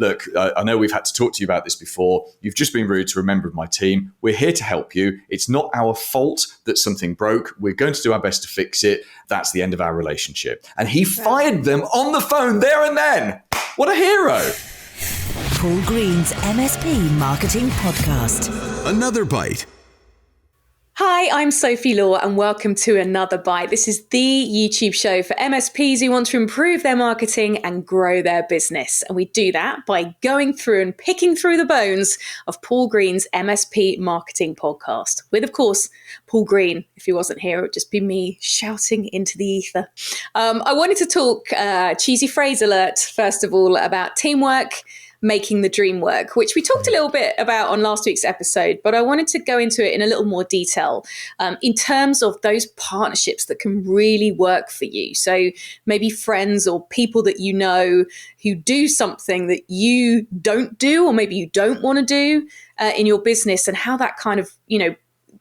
look, I know we've had to talk to you about this before. You've just been rude to a member of my team. We're here to help you. It's not our fault that something broke. We're going to do our best to fix it. That's the end of our relationship. And he fired them on the phone there and then. What a hero. Paul Green's MSP Marketing Podcast. Another Byte. Hi, I'm Sophie Law and welcome to Another Byte. This is the YouTube show for MSPs who want to improve their marketing and grow their business. And we do that by going through and picking through the bones of Paul Green's MSP Marketing Podcast. With, of course, Paul Green. If he wasn't here, it would just be me shouting into the ether. I wanted to talk, cheesy phrase alert, first of all, about teamwork, making the dream work, which we talked a little bit about on last week's episode, but I wanted to go into it in a little more detail in terms of those partnerships that can really work for you. So maybe friends or people that you know who do something that you don't do, or maybe you don't want to do in your business, and how that kind of,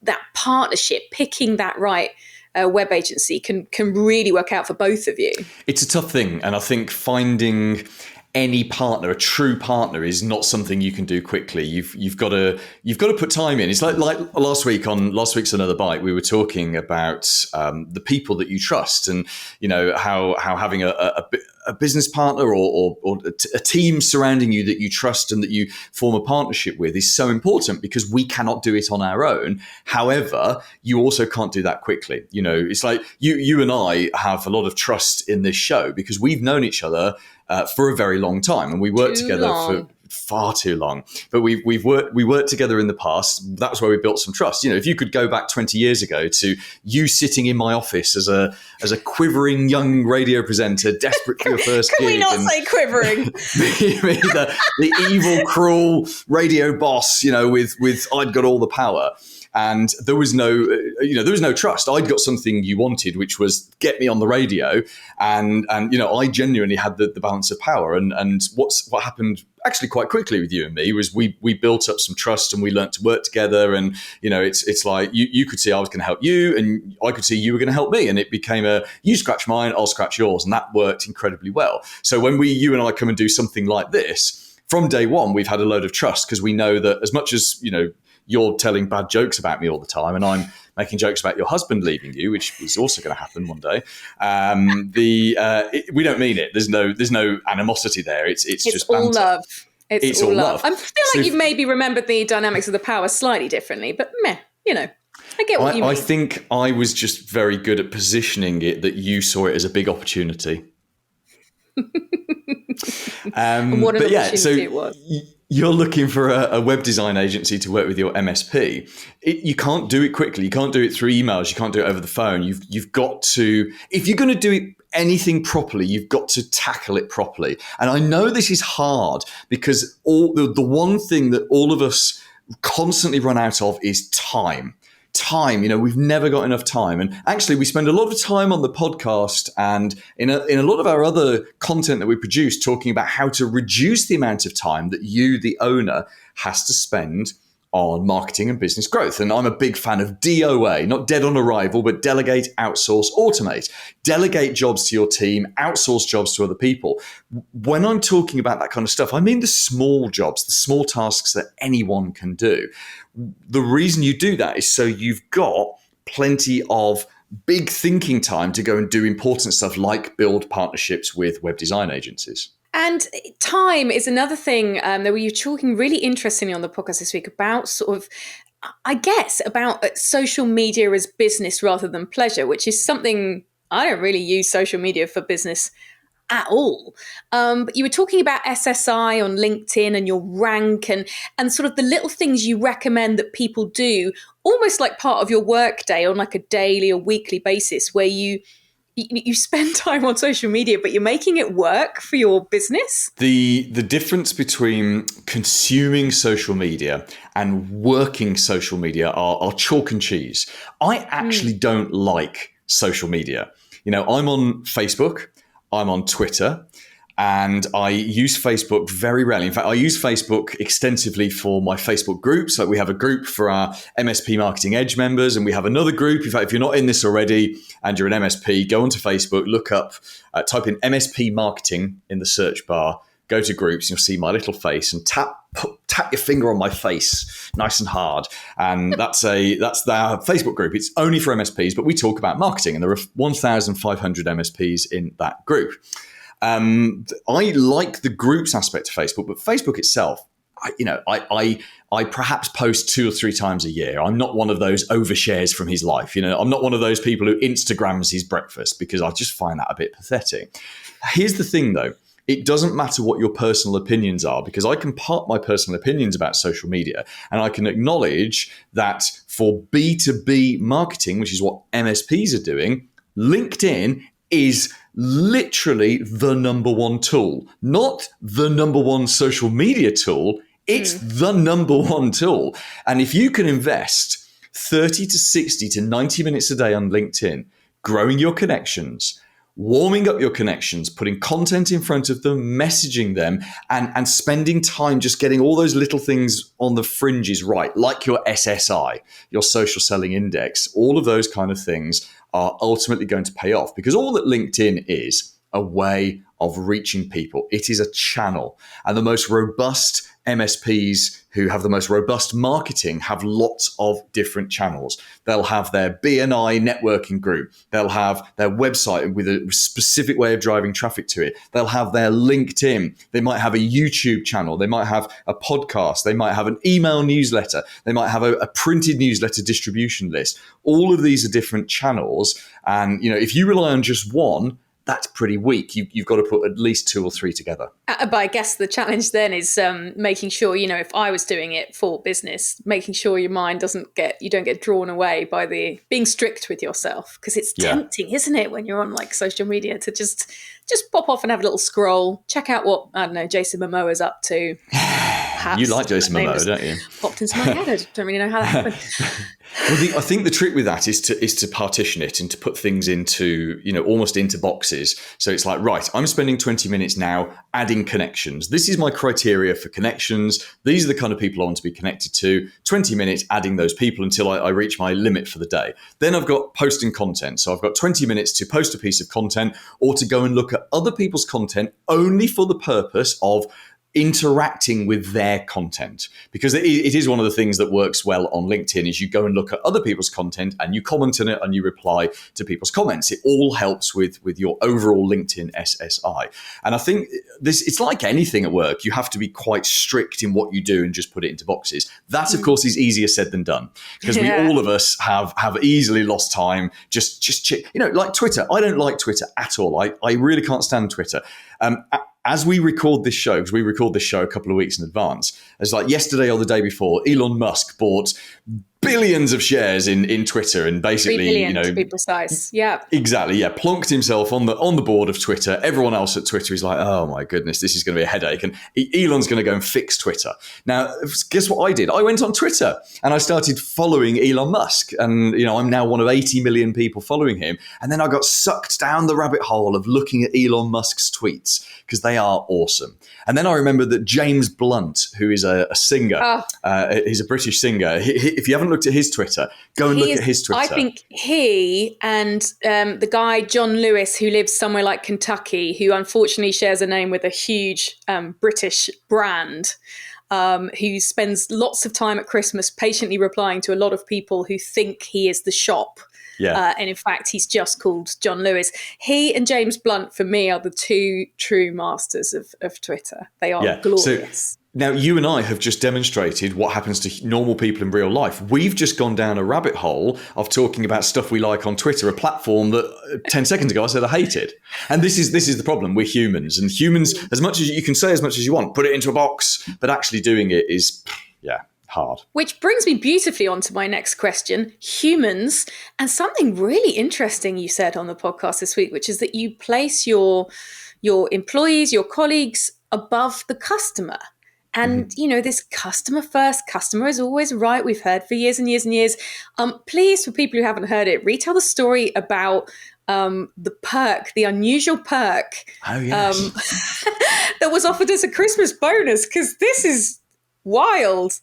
that partnership, picking that right web agency can really work out for both of you. It's a tough thing. And I think finding any partner, a true partner, is not something you can do quickly. You've got to put time in. It's like last week's Another Byte, we were talking about the people that you trust, and how having a business partner or a team surrounding you that you trust and that you form a partnership with is so important, because we cannot do it on our own. However, you also can't do that quickly. It's like you and I have a lot of trust in this show because we've known each other for a very long time, and we worked together for far too long. But we worked together in the past. That's where we built some trust. If you could go back 20 years ago to you sitting in my office as a quivering young radio presenter, desperate for your first Can gig. we not say quivering? the evil, cruel radio boss, with I'd got all the power. And there was no trust. I'd got something you wanted, which was get me on the radio, and I genuinely had the balance of power. And what happened actually quite quickly with you and me was we built up some trust, and we learned to work together. And it's like you could see I was going to help you, and I could see you were going to help me, and it became you scratch mine, I'll scratch yours, and that worked incredibly well. So when you and I come and do something like this, from day one, we've had a load of trust, because we know that as much as you're telling bad jokes about me all the time, and I'm making jokes about your husband leaving you, which is also going to happen one day. We don't mean it. There's no animosity there. It's just all banter. love. It's all love. I feel So like you've maybe remembered the dynamics of the power slightly differently, but I get what you mean. I think I was just very good at positioning it that you saw it as a big opportunity. And what an opportunity it was. You're looking for a web design agency to work with your MSP. You can't do it quickly. You can't do it through emails. You can't do it over the phone. You've got to, if you're going to do anything properly, you've got to tackle it properly. And I know this is hard, because the one thing that all of us constantly run out of is time. We've never got enough time. And actually, we spend a lot of time on the podcast and in a lot of our other content that we produce, talking about how to reduce the amount of time that you, the owner, has to spend on marketing and business growth. And I'm a big fan of DOA, not dead on arrival, but delegate, outsource, automate. Delegate jobs to your team, outsource jobs to other people. When I'm talking about that kind of stuff, I mean the small jobs, the small tasks that anyone can do. The reason you do that is so you've got plenty of big thinking time to go and do important stuff like build partnerships with web design agencies. And time is another thing that we were talking really interestingly on the podcast this week about about social media as business rather than pleasure, which is something I don't really use social media for business at all. But you were talking about SSI on LinkedIn and your rank and sort of the little things you recommend that people do, almost like part of your work day on like a daily or weekly basis, where you spend time on social media, but you're making it work for your business. The difference between consuming social media and working social media are chalk and cheese. I actually don't like social media. I'm on Facebook, I'm on Twitter, and I use Facebook very rarely. In fact, I use Facebook extensively for my Facebook groups. Like we have a group for our MSP Marketing Edge members, and we have another group. In fact, if you're not in this already and you're an MSP, go onto Facebook, look up, type in MSP Marketing in the search bar, go to groups, you'll see my little face and tap your finger on my face nice and hard. And that's their Facebook group. It's only for MSPs, but we talk about marketing, and there are 1,500 MSPs in that group. I like the groups aspect of Facebook, but Facebook itself, I perhaps post 2 or 3 times a year. I'm not one of those overshares from his life. I'm not one of those people who Instagrams his breakfast, because I just find that a bit pathetic. Here's the thing, though. It doesn't matter what your personal opinions are, because I can part my personal opinions about social media, and I can acknowledge that for B2B marketing, which is what MSPs are doing, LinkedIn is literally the number one tool, not the number one social media tool. It's the number one tool. And if you can invest 30 to 60 to 90 minutes a day on LinkedIn, growing your connections, warming up your connections, putting content in front of them, messaging them, and spending time just getting all those little things on the fringes right, like your SSI, your social selling index, all of those kind of things are ultimately going to pay off, because all that LinkedIn is a way of reaching people. It is a channel, and the most robust MSPs who have the most robust marketing have lots of different channels. They'll have their BNI networking group. They'll have their website with a specific way of driving traffic to it. They'll have their LinkedIn. They might have a YouTube channel. They might have a podcast. They might have an email newsletter. They might have a printed newsletter distribution list. All of these are different channels. And if you rely on just one, that's pretty weak. You've got to put at least 2 or 3 together. But I guess the challenge then is making sure, if I was doing it for business, making sure your mind you don't get drawn away by being strict with yourself, because it's tempting, isn't it, when you're on like social media to just pop off and have a little scroll, check out what, I don't know, Jason Momoa's up to. Perhaps. You like Jason Momoa, don't you? Popped into my head. I don't really know how that happened. Well, I think the trick with that is to partition it and to put things into, almost into boxes. So it's like, right, I'm spending 20 minutes now adding connections. This is my criteria for connections. These are the kind of people I want to be connected to. 20 minutes adding those people until I reach my limit for the day. Then I've got posting content. So I've got 20 minutes to post a piece of content, or to go and look at other people's content only for the purpose of interacting with their content, because it is one of the things that works well on LinkedIn is you go and look at other people's content and you comment on it and you reply to people's comments. It all helps with your overall LinkedIn SSI. And I think it's like anything at work. You have to be quite strict in what you do and just put it into boxes. That, of course, is easier said than done, because we all of us have easily lost time. Just like Twitter. I don't like Twitter at all. I really can't stand Twitter. As we record this show, because we record this show a couple of weeks in advance, it's like yesterday or the day before, Elon Musk bought billions of shares in Twitter, and basically, 3 billion, to be precise. Yeah, exactly. Yeah, plonked himself on the board of Twitter. Everyone else at Twitter is like, oh my goodness, this is going to be a headache, and Elon's going to go and fix Twitter. Now, guess what I did? I went on Twitter and I started following Elon Musk, and I'm now one of 80 million people following him. And then I got sucked down the rabbit hole of looking at Elon Musk's tweets, because they are awesome. And then I remember that James Blunt, who is a singer, he's a British singer. If you haven't looked at his Twitter, go and look at his Twitter. I think he and the guy John Lewis, who lives somewhere like Kentucky, who unfortunately shares a name with a huge British brand, who spends lots of time at Christmas patiently replying to a lot of people who think he is the shop. Yeah. And in fact, he's just called John Lewis. He and James Blunt, for me, are the 2 true masters of Twitter. They are glorious. So, now, you and I have just demonstrated what happens to normal people in real life. We've just gone down a rabbit hole of talking about stuff we like on Twitter, a platform that 10 seconds ago I said I hated. And this is the problem. We're humans. And humans, as much as you can say as much as you want, put it into a box, but actually doing it is, hard. Which brings me beautifully on to my next question, humans, and something really interesting you said on the podcast this week, which is that you place your employees, your colleagues above the customer. And, this customer first, customer is always right. We've heard for years and years and years. Please, for people who haven't heard it, retell the story about the perk, the unusual perk that was offered as a Christmas bonus, because this is wild.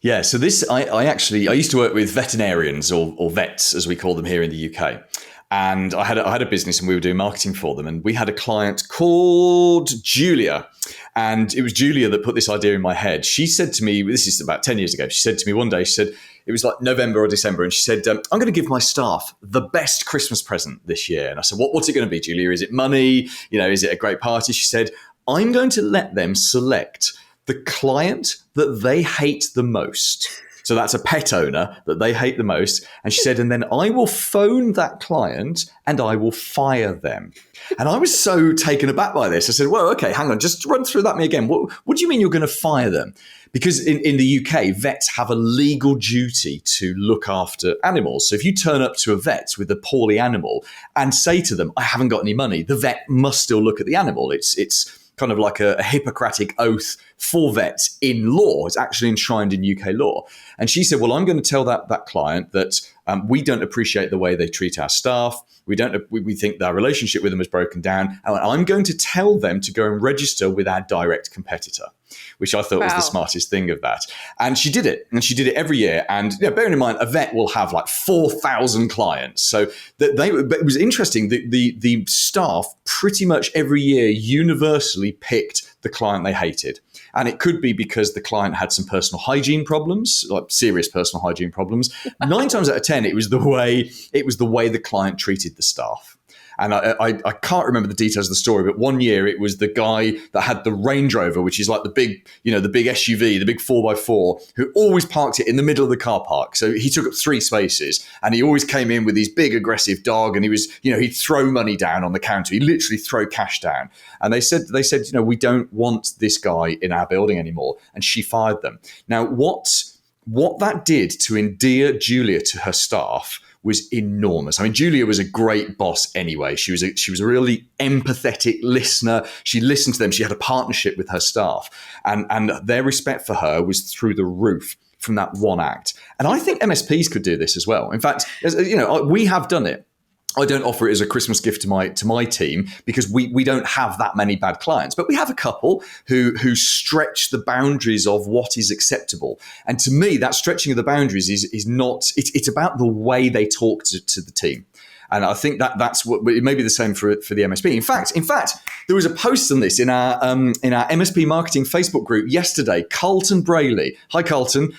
Yeah, so I used to work with veterinarians or vets, as we call them here in the UK. And I had a business and we were doing marketing for them. And we had a client called Julia. And it was Julia that put this idea in my head. She said to me, this is about 10 years ago, she said to me one day, she said, it was like November or December. And she said, I'm going to give my staff the best Christmas present this year. And I said, what's it going to be, Julia? Is it money? Is it a great party? She said, I'm going to let them select the client that they hate the most. So that's a pet owner that they hate the most. And she said, and then I will phone that client and I will fire them. And I was so taken aback by this. I said, well, okay, hang on, just run through that me again. What do you mean you're going to fire them? Because in the UK, vets have a legal duty to look after animals. So if you turn up to a vet with a poorly animal and say to them, I haven't got any money, the vet must still look at the animal. It's kind of like a Hippocratic oath for vets in law. It's actually enshrined in UK law. And she said, well, I'm going to tell that client that we don't appreciate the way they treat our staff. We think our relationship with them is broken down. And I'm going to tell them to go and register with our direct competitor, which I thought was the smartest thing of that. And she did it. And she did it every year. And bearing in mind, a vet will have like 4,000 clients. So but it was interesting. The staff pretty much every year universally picked the client they hated. And it could be because the client had some personal hygiene problems, like serious personal hygiene problems. 9 times out of 10, it was the way the client treated the staff. And I can't remember the details of the story, but one year it was the guy that had the Range Rover, which is like the big SUV, the big 4x4, who always parked it in the middle of the car park. So he took up 3 spaces and he always came in with his big aggressive dog and he was, he'd throw money down on the counter. He'd literally throw cash down. And they said, we don't want this guy in our building anymore. And she fired them. Now, what that did to endear Julia to her staff was enormous. I mean, Julia was a great boss anyway. She was a really empathetic listener. She listened to them. She had a partnership with her staff, and their respect for her was through the roof from that one act. And I think MSPs could do this as well. In fact, we have done it. I don't offer it as a Christmas gift to my team because we don't have that many bad clients, but we have a couple who stretch the boundaries of what is acceptable. And to me, that stretching of the boundaries is not. It's about the way they talk to the team. And I think that's what it may be the same for the MSP. In fact, there was a post on this in our MSP marketing Facebook group yesterday. Carlton Brayley, hi Carlton.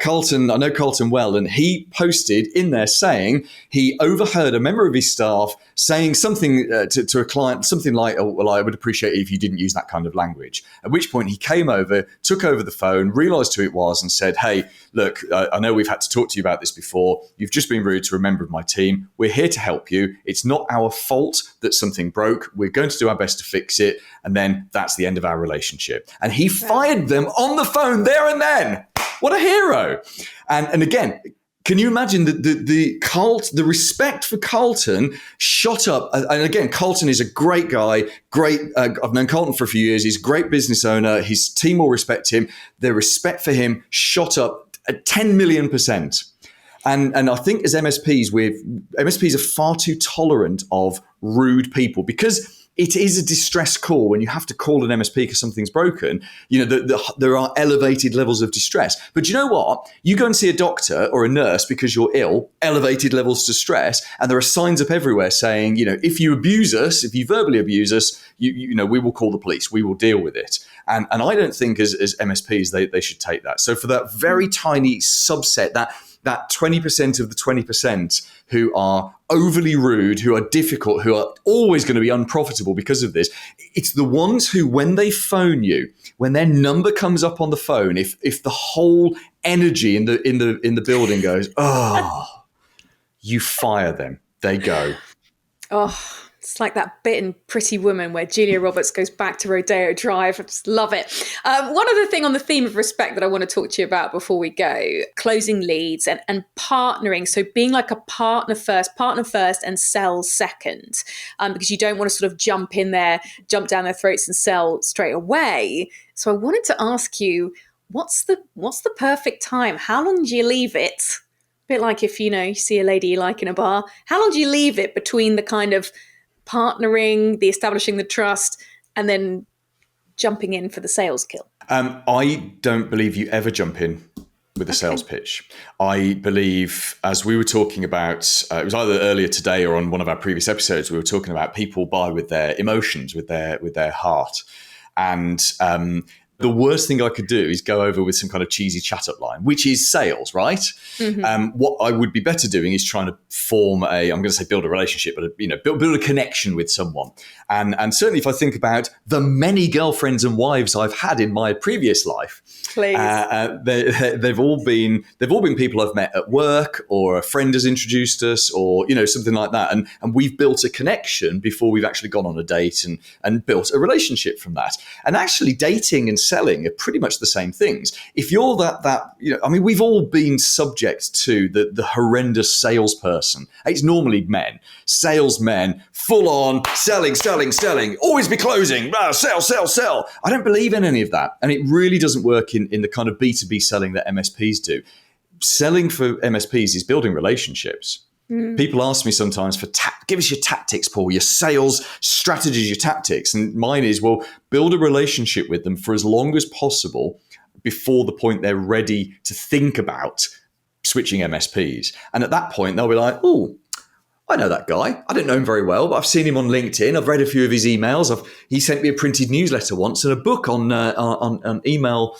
Carlton, I know Carlton well, and he posted in there saying he overheard a member of his staff saying something to a client, something like, "Oh, well, I would appreciate it if you didn't use that kind of language." At which point he came over, took over the phone, realised who it was, and said, "Hey, look, I know we've had to talk to you about this before. You've just been rude to a member of my team. We're here to help you. It's not our fault that something broke. We're going to do our best to fix it. And then that's the end of our relationship." And he fired them on the phone there and then. What a hero. And again, can you imagine the respect for Carlton shot up? And again, Carlton is a great guy. Great. I've known Carlton for a few years. He's a great business owner. His team will respect him. The respect for him shot up at 10 million %. And I think as MSPs are far too tolerant of rude people because it is a distress call when you have to call an MSP because something's broken. There are elevated levels of distress. But you know what? You go and see a doctor or a nurse because you're ill, elevated levels of stress, and there are signs up everywhere saying, if you abuse us, if you verbally abuse us, we will call the police. We will deal with it. And I don't think as MSPs they should take that. So for that very tiny subset, that 20% of the 20% who are overly rude, who are difficult, who are always going to be unprofitable because of this, it's the ones who, when they phone you, when their number comes up on the phone, if the whole energy in the building goes, oh, you fire them, they go. Oh, it's like that bit in Pretty Woman where Julia Roberts goes back to Rodeo Drive. I just love it. One other thing on the theme of respect that I want to talk to you about before we go, closing leads and partnering. So being like a partner first and sell second, because you don't want to sort of jump in there, jump down their throats and sell straight away. So I wanted to ask you, what's the perfect time? How long do you leave it? A bit like if, you see a lady you like in a bar, how long do you leave it between the kind of partnering, the establishing the trust, and then jumping in for the sales kill? I don't believe you ever jump in. with a sales pitch. I believe, as we were talking about, it was either earlier today or on one of our previous episodes, we were talking about people buy with their emotions, with their heart. And the worst thing I could do is go over with some kind of cheesy chat-up line, which is sales, right? What I would be better doing is trying to form build a relationship, but build a connection with someone. And certainly, if I think about the many girlfriends and wives I've had in my previous life, they've all been people I've met at work, or a friend has introduced us, or something like that, and we've built a connection before we've actually gone on a date and built a relationship from that. And actually, dating and selling are pretty much the same things. If you're we've all been subject to the horrendous salesperson. It's normally men, salesmen, full on selling, always be closing, sell. I don't believe in any of that. And it really doesn't work in the kind of B2B selling that MSPs do. Selling for MSPs is building relationships. People ask me sometimes give us your tactics, Paul, your sales strategies, your tactics. And mine is, well, build a relationship with them for as long as possible before the point they're ready to think about switching MSPs. And at that point, they'll be like, oh, I know that guy. I don't know him very well, but I've seen him on LinkedIn. I've read a few of his emails. He sent me a printed newsletter once and a book on email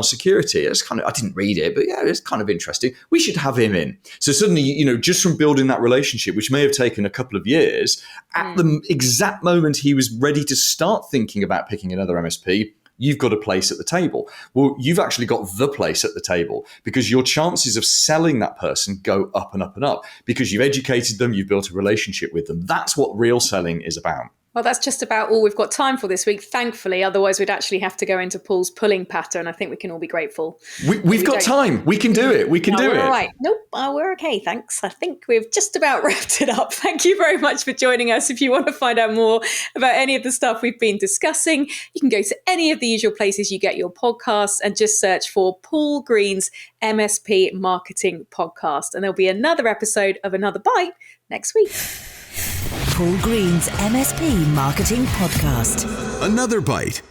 security. I didn't read it, but yeah, it's kind of interesting. We should have him in. So suddenly, just from building that relationship, which may have taken a couple of years, at the exact moment he was ready to start thinking about picking another MSP, you've got a place at the table. Well, you've actually got the place at the table, because your chances of selling that person go up and up and up because you've educated them, you've built a relationship with them. That's what real selling is about. Well, that's just about all we've got time for this week, thankfully. Otherwise, we'd actually have to go into Paul's pulling pattern. I think we can all be grateful. We've got time. We can do it. We can do it. All right. Nope. We're okay. Thanks. I think we've just about wrapped it up. Thank you very much for joining us. If you want to find out more about any of the stuff we've been discussing, you can go to any of the usual places you get your podcasts and just search for Paul Green's MSP Marketing Podcast. And there'll be another episode of Another Byte next week. Paul Green's MSP Marketing Podcast. Another Byte.